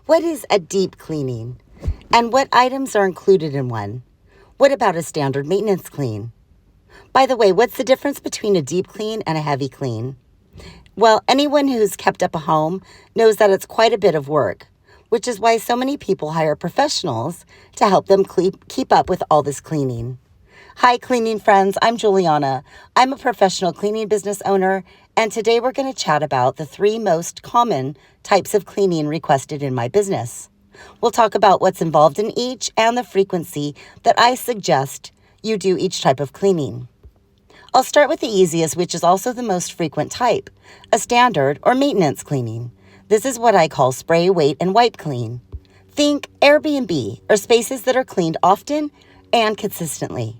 What is a deep cleaning? And what items are included in one? What about a standard maintenance clean? By the way, what's the difference between a deep clean and a heavy clean? Well, anyone who's kept up a home knows that it's quite a bit of work, which is why so many people hire professionals to help them keep up with all this cleaning. Hi, cleaning friends. I'm Juliana. I'm a professional cleaning business owner, and today we're going to chat about the 3 most common types of cleaning requested in my business. We'll talk about what's involved in each and the frequency that I suggest you do each type of cleaning. I'll start with the easiest, which is also the most frequent type, a standard or maintenance cleaning. This is what I call spray, wait, and wipe clean. Think Airbnb, or spaces that are cleaned often and consistently.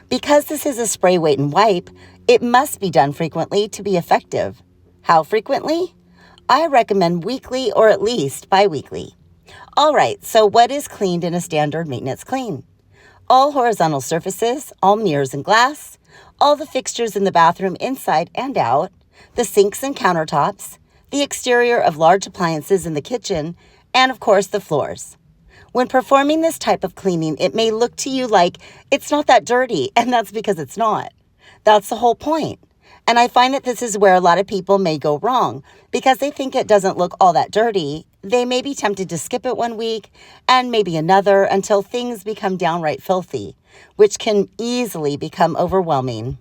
Because this is a spray, wait, and wipe, it must be done frequently to be effective. How frequently? I recommend weekly or at least bi-weekly. All right, so what is cleaned in a standard maintenance clean? All horizontal surfaces, all mirrors and glass, all the fixtures in the bathroom inside and out, the sinks and countertops, the exterior of large appliances in the kitchen, and of course the floors. When performing this type of cleaning, it may look to you like it's not that dirty, and that's because it's not. That's the whole point. And I find that this is where a lot of people may go wrong. Because they think it doesn't look all that dirty, they may be tempted to skip it one week and maybe another until things become downright filthy, which can easily become overwhelming.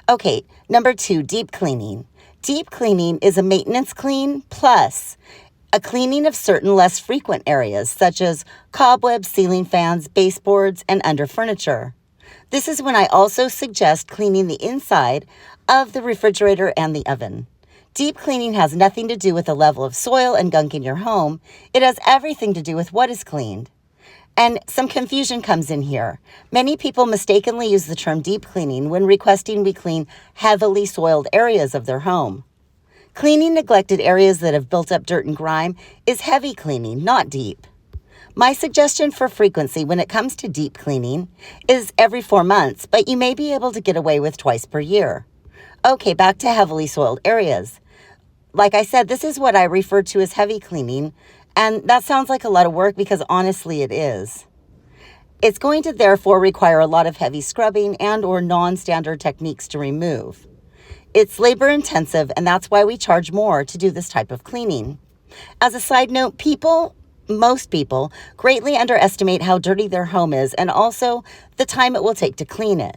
Okay, number 2, deep cleaning. Deep cleaning is a maintenance clean plus a cleaning of certain less frequent areas, such as cobwebs, ceiling fans, baseboards, and under furniture. This is when I also suggest cleaning the inside of the refrigerator and the oven. Deep cleaning has nothing to do with the level of soil and gunk in your home. It has everything to do with what is cleaned. And some confusion comes in here. Many people mistakenly use the term deep cleaning when requesting we clean heavily soiled areas of their home. Cleaning neglected areas that have built up dirt and grime is heavy cleaning, not deep. My suggestion for frequency when it comes to deep cleaning is every 4 months, but you may be able to get away with twice per year. Okay, back to heavily soiled areas. Like I said, this is what I refer to as heavy cleaning, and that sounds like a lot of work because honestly it is. It's going to therefore require a lot of heavy scrubbing and or non-standard techniques to remove. It's labor intensive, and that's why we charge more to do this type of cleaning. As a side note, most people greatly underestimate how dirty their home is and also the time it will take to clean it.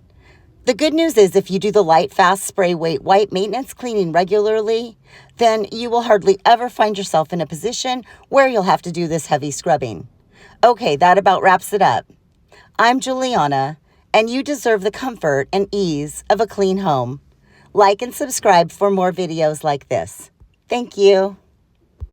The good news is if you do the light, fast, spray, wait, wipe maintenance cleaning regularly, then you will hardly ever find yourself in a position where you'll have to do this heavy scrubbing. Okay, that about wraps it up. I'm Juliana, and you deserve the comfort and ease of a clean home. Like and subscribe for more videos like this. Thank you.